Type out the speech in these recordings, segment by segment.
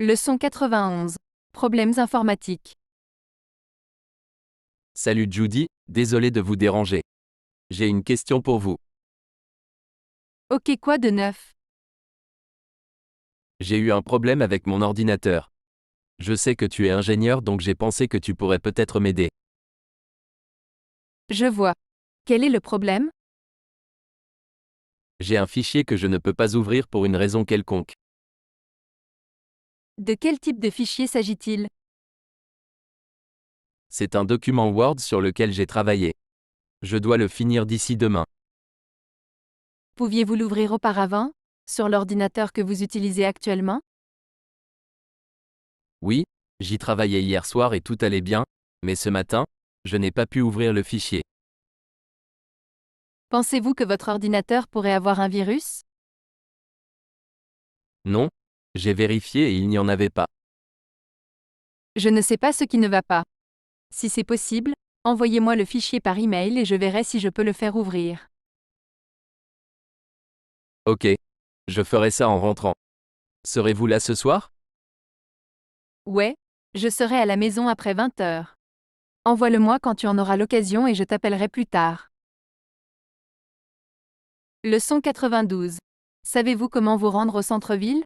Leçon 91. Problèmes informatiques. Salut Judy, désolé de vous déranger. J'ai une question pour vous. Ok, quoi de neuf? J'ai eu un problème avec mon ordinateur. Je sais que tu es ingénieur donc j'ai pensé que tu pourrais peut-être m'aider. Je vois. Quel est le problème? J'ai un fichier que je ne peux pas ouvrir pour une raison quelconque. De quel type de fichier s'agit-il? C'est un document Word sur lequel j'ai travaillé. Je dois le finir d'ici demain. Pouviez-vous l'ouvrir auparavant, sur l'ordinateur que vous utilisez actuellement? Oui, j'y travaillais hier soir et tout allait bien, mais ce matin, je n'ai pas pu ouvrir le fichier. Pensez-vous que votre ordinateur pourrait avoir un virus? Non, j'ai vérifié et il n'y en avait pas. Je ne sais pas ce qui ne va pas. Si c'est possible, envoyez-moi le fichier par email et je verrai si je peux le faire ouvrir. Ok. Je ferai ça en rentrant. Serez-vous là ce soir? Ouais, je serai à la maison après 20 heures. Envoie-le-moi quand tu en auras l'occasion et je t'appellerai plus tard. Leçon 92. Savez-vous comment vous rendre au centre-ville?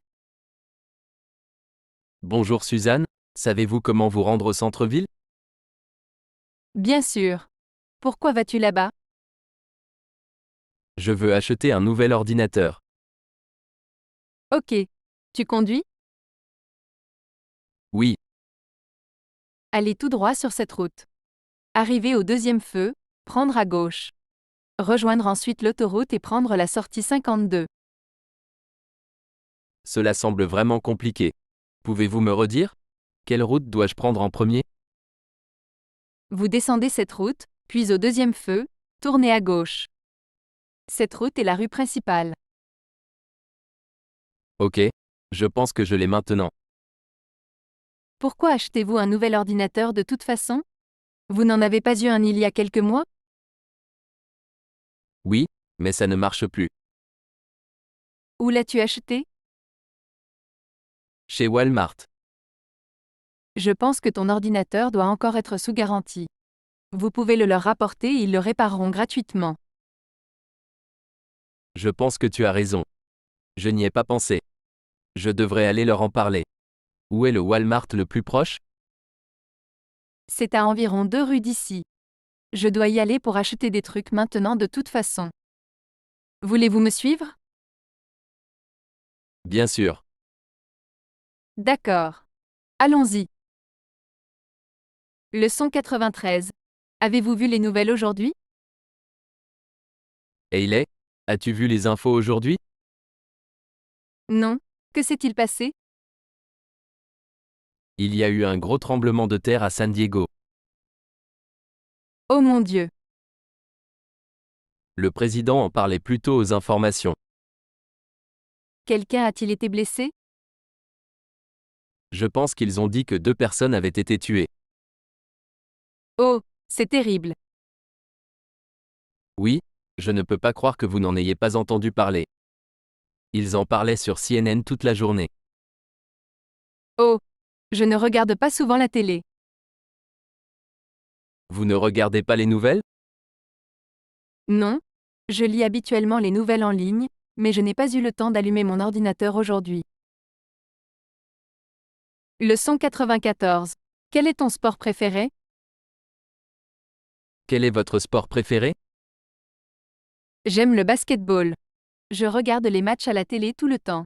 Bonjour Suzanne, savez-vous comment vous rendre au centre-ville? Bien sûr. Pourquoi vas-tu là-bas? Je veux acheter un nouvel ordinateur. Ok. Tu conduis? Oui, Allez tout droit sur cette route. Arriver au deuxième feu, prendre à gauche. Rejoindre ensuite l'autoroute et prendre la sortie 52. cela semble vraiment compliqué. Pouvez-vous me redire? Quelle route dois-je prendre en premier? Vous descendez cette route, puis au deuxième feu, tournez à gauche. Cette route est la rue principale. Ok, je pense que je l'ai maintenant. Pourquoi achetez-vous un nouvel ordinateur de toute façon? Vous n'en avez pas eu un il y a quelques mois? Oui, mais ça ne marche plus. Où l'as-tu acheté? Chez Walmart. Je pense que ton ordinateur doit encore être sous garantie. Vous pouvez le leur rapporter et ils le répareront gratuitement. Je pense que tu as raison. Je n'y ai pas pensé. Je devrais aller leur en parler. Où est le Walmart le plus proche? C'est à environ 2 rues d'ici. Je dois y aller pour acheter des trucs maintenant de toute façon. Voulez-vous me suivre? Bien sûr. D'accord. Allons-y. Leçon 93. Avez-vous vu les nouvelles aujourd'hui? Hayley, as-tu vu les infos aujourd'hui? Non. Que s'est-il passé? Il y a eu un gros tremblement de terre à San Diego. Oh mon Dieu. Le président en parlait plus tôt aux informations. Quelqu'un a-t-il été blessé? Je pense qu'ils ont dit que 2 personnes avaient été tuées. Oh, c'est terrible. Oui, je ne peux pas croire que vous n'en ayez pas entendu parler. Ils en parlaient sur CNN toute la journée. Oh, je ne regarde pas souvent la télé. Vous ne regardez pas les nouvelles? Non. Je lis habituellement les nouvelles en ligne, mais je n'ai pas eu le temps d'allumer mon ordinateur aujourd'hui. Leçon 94. Quel est ton sport préféré? Quel est votre sport préféré? J'aime le basketball. Je regarde les matchs à la télé tout le temps.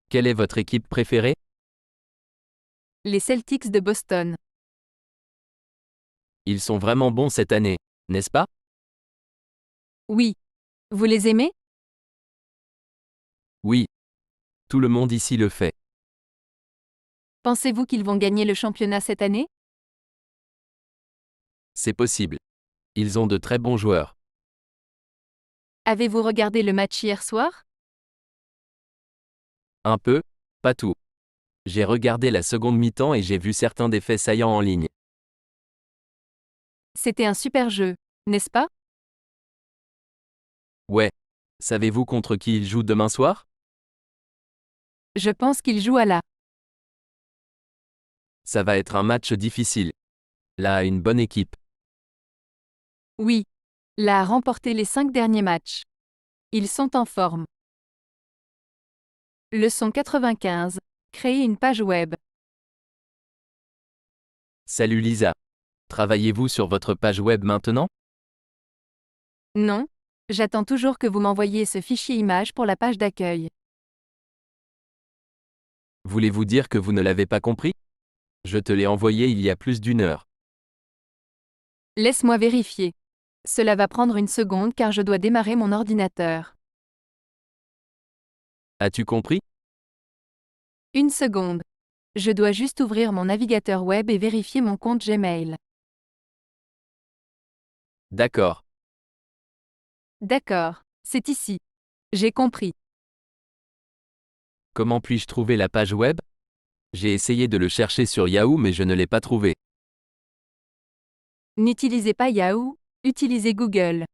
Quelle est votre équipe préférée? Les Celtics de Boston. Ils sont vraiment bons cette année, n'est-ce pas? Oui. Vous les aimez? Oui. Tout le monde ici le fait. Pensez-vous qu'ils vont gagner le championnat cette année? C'est possible. Ils ont de très bons joueurs. Avez-vous regardé le match hier soir? Un peu, pas tout. J'ai regardé la seconde mi-temps et j'ai vu certains des faits saillants en ligne. C'était un super jeu, n'est-ce pas? Ouais. Savez-vous contre qui ils jouent demain soir? Je pense qu'il joue à la. Ça va être un match difficile. Là a une bonne équipe. Oui. La a remporté les 5 derniers matchs. Ils sont en forme. Leçon 95. Créer une page web. Salut Lisa. Travaillez-vous sur votre page web maintenant? Non. J'attends toujours que vous m'envoyiez ce fichier image pour la page d'accueil. Voulez-vous dire que vous ne l'avez pas compris? Je te l'ai envoyé il y a plus d'une heure. Laisse-moi vérifier. Cela va prendre une seconde car je dois démarrer mon ordinateur. As-tu compris? Une seconde. Je dois juste ouvrir mon navigateur web et vérifier mon compte Gmail. D'accord. D'accord. C'est ici. J'ai compris. Comment puis-je trouver la page web? J'ai essayé de le chercher sur Yahoo mais je ne l'ai pas trouvé. N'utilisez pas Yahoo, utilisez Google.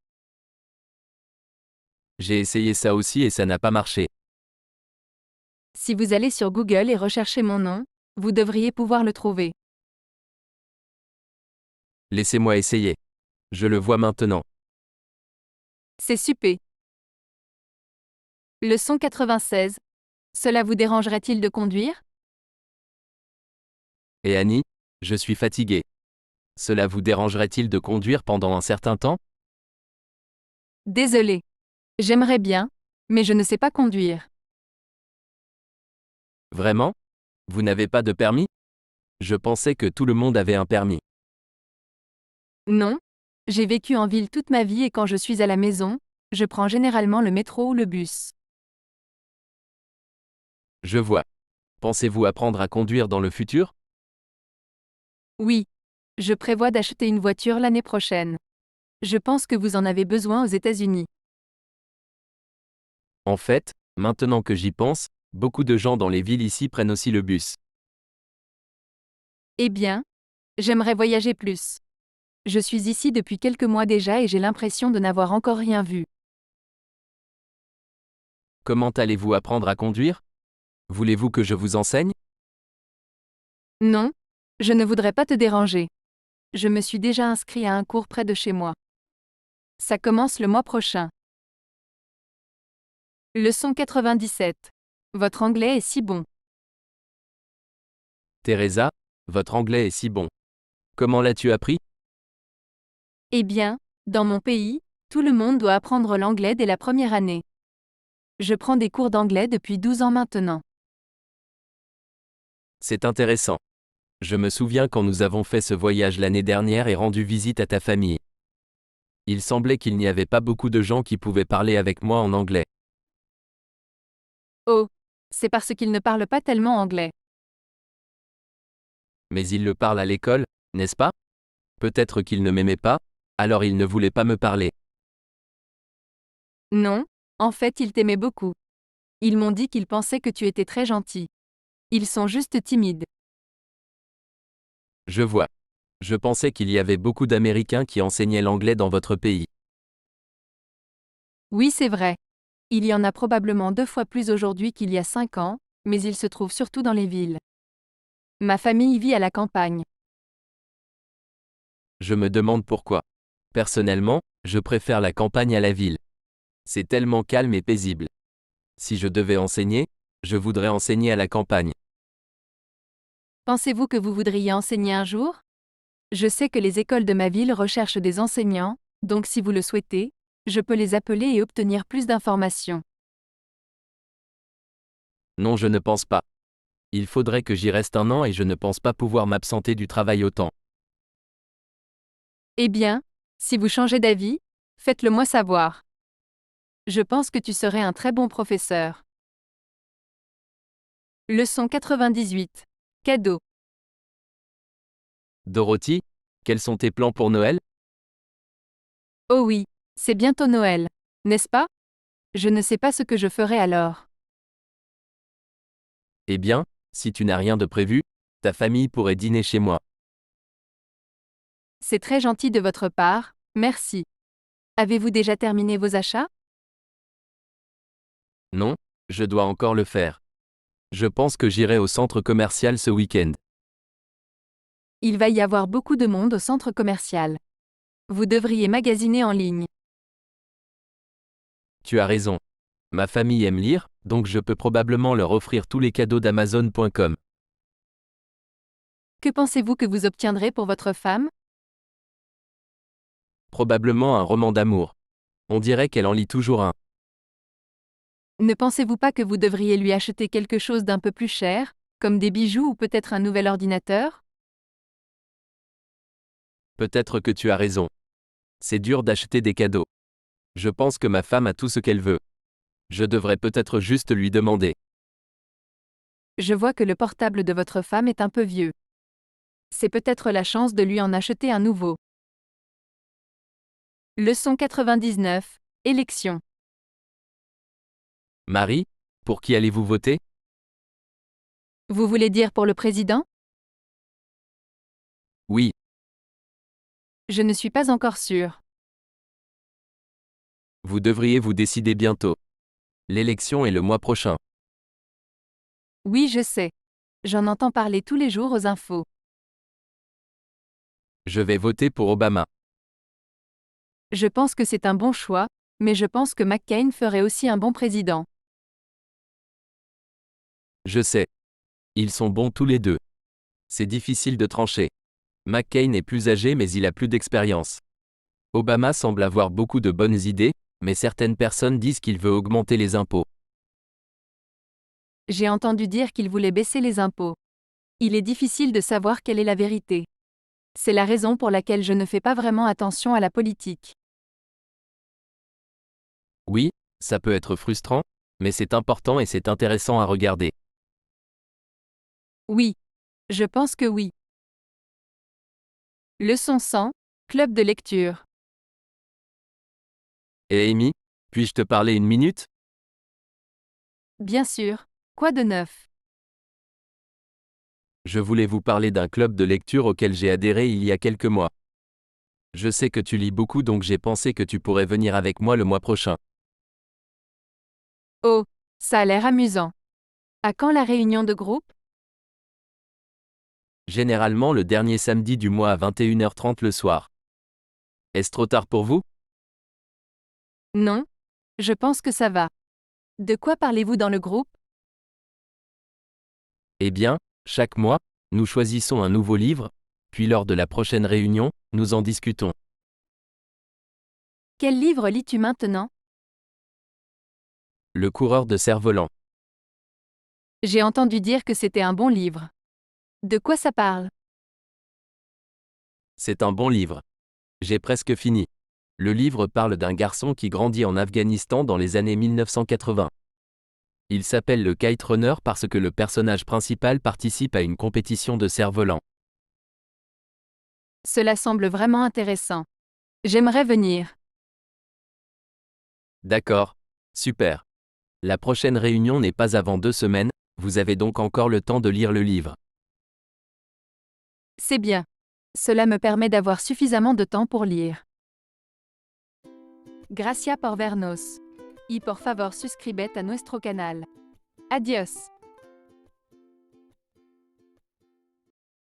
J'ai essayé ça aussi et ça n'a pas marché. Si vous allez sur Google et recherchez mon nom, vous devriez pouvoir le trouver. Laissez-moi essayer. Je le vois maintenant. C'est super. Leçon 96. Cela vous dérangerait-il de conduire? Et Annie, je suis fatigué. Cela vous dérangerait-il de conduire pendant un certain temps? Désolé. J'aimerais bien, mais je ne sais pas conduire. Vraiment? Vous n'avez pas de permis? Je pensais que tout le monde avait un permis. Non. J'ai vécu en ville toute ma vie et quand je suis à la maison, je prends généralement le métro ou le bus. Je vois. Pensez-vous apprendre à conduire dans le futur? Oui. Je prévois d'acheter une voiture l'année prochaine. Je pense que vous en avez besoin aux États-Unis. En fait, maintenant que j'y pense, beaucoup de gens dans les villes ici prennent aussi le bus. Eh bien, j'aimerais voyager plus. Je suis ici depuis quelques mois déjà et j'ai l'impression de n'avoir encore rien vu. Comment allez-vous apprendre à conduire? Voulez-vous que je vous enseigne? Non, je ne voudrais pas te déranger. Je me suis déjà inscrit à un cours près de chez moi. Ça commence le mois prochain. Leçon 97. Votre anglais est si bon. Teresa, votre anglais est si bon. Comment l'as-tu appris? Eh bien, dans mon pays, tout le monde doit apprendre l'anglais dès la première année. Je prends des cours d'anglais depuis 12 ans maintenant. C'est intéressant. Je me souviens quand nous avons fait ce voyage l'année dernière et rendu visite à ta famille. Il semblait qu'il n'y avait pas beaucoup de gens qui pouvaient parler avec moi en anglais. Oh, c'est parce qu'ils ne parlent pas tellement anglais. Mais ils le parlent à l'école, n'est-ce pas? Peut-être qu'ils ne m'aimaient pas, alors ils ne voulaient pas me parler. Non, en fait, ils t'aimaient beaucoup. Ils m'ont dit qu'ils pensaient que tu étais très gentil. Ils sont juste timides. Je vois. Je pensais qu'il y avait beaucoup d'Américains qui enseignaient l'anglais dans votre pays. Oui, c'est vrai. Il y en a probablement 2 fois plus aujourd'hui qu'il y a 5 ans, mais ils se trouvent surtout dans les villes. Ma famille vit à la campagne. Je me demande pourquoi. Personnellement, je préfère la campagne à la ville. C'est tellement calme et paisible. Si je devais enseigner, je voudrais enseigner à la campagne. Pensez-vous que vous voudriez enseigner un jour? Je sais que les écoles de ma ville recherchent des enseignants, donc si vous le souhaitez, je peux les appeler et obtenir plus d'informations. Non, je ne pense pas. Il faudrait que j'y reste un an et je ne pense pas pouvoir m'absenter du travail autant. Eh bien, si vous changez d'avis, faites-le moi savoir. Je pense que tu serais un très bon professeur. Leçon 98. Cadeau. Dorothy, quels sont tes plans pour Noël? Oh oui, c'est bientôt Noël, n'est-ce pas? Je ne sais pas ce que je ferai alors. Eh bien, si tu n'as rien de prévu, ta famille pourrait dîner chez moi. C'est très gentil de votre part, merci. Avez-vous déjà terminé vos achats? Non, je dois encore le faire. Je pense que j'irai au centre commercial ce week-end. Il va y avoir beaucoup de monde au centre commercial. Vous devriez magasiner en ligne. Tu as raison. Ma famille aime lire, donc je peux probablement leur offrir tous les cadeaux d'Amazon.com. Que pensez-vous que vous obtiendrez pour votre femme? Probablement un roman d'amour. On dirait qu'elle en lit toujours un. Ne pensez-vous pas que vous devriez lui acheter quelque chose d'un peu plus cher, comme des bijoux ou peut-être un nouvel ordinateur? Peut-être que tu as raison. C'est dur d'acheter des cadeaux. Je pense que ma femme a tout ce qu'elle veut. Je devrais peut-être juste lui demander. Je vois que le portable de votre femme est un peu vieux. C'est peut-être la chance de lui en acheter un nouveau. Leçon 99. Élection. Marie, pour qui allez-vous voter? Vous voulez dire pour le président? Oui, Je ne suis pas encore sûre. vous devriez vous décider bientôt. L'élection est le mois prochain. Oui, je sais. J'en entends parler tous les jours aux infos. Je vais voter pour Obama. Je pense que c'est un bon choix, mais je pense que McCain ferait aussi un bon président. Je sais. Ils sont bons tous les deux. C'est difficile de trancher. McCain est plus âgé mais il a plus d'expérience. Obama semble avoir beaucoup de bonnes idées, mais certaines personnes disent qu'il veut augmenter les impôts. J'ai entendu dire qu'il voulait baisser les impôts. Il est difficile de savoir quelle est la vérité. C'est la raison pour laquelle je ne fais pas vraiment attention à la politique. Oui, ça peut être frustrant, mais c'est important et c'est intéressant à regarder. Oui. Je pense que oui. Leçon 100. Club de lecture. Et Amy, puis-je te parler une minute? Bien sûr. Quoi de neuf? Je voulais vous parler d'un club de lecture auquel j'ai adhéré il y a quelques mois. Je sais que tu lis beaucoup donc j'ai pensé que tu pourrais venir avec moi le mois prochain. Oh, ça a l'air amusant. À quand la réunion de groupe? Généralement le dernier samedi du mois à 21h30 le soir. Est-ce trop tard pour vous? Non. Je pense que ça va. De quoi parlez-vous dans le groupe? Eh bien, chaque mois, nous choisissons un nouveau livre, puis lors de la prochaine réunion, nous en discutons. Quel livre lis-tu maintenant? Le coureur de cerf-volant. J'ai entendu dire que c'était un bon livre. De quoi ça parle? C'est un bon livre. J'ai presque fini. Le livre parle d'un garçon qui grandit en Afghanistan dans les années 1980. Il s'appelle le Kite Runner parce que le personnage principal participe à une compétition de cerf-volant. Cela semble vraiment intéressant. J'aimerais venir. D'accord. Super. La prochaine réunion n'est pas avant 2 semaines, vous avez donc encore le temps de lire le livre. C'est bien. Cela me permet d'avoir suffisamment de temps pour lire. Gracias por vernos. Y por favor suscribete a nuestro canal. Adiós.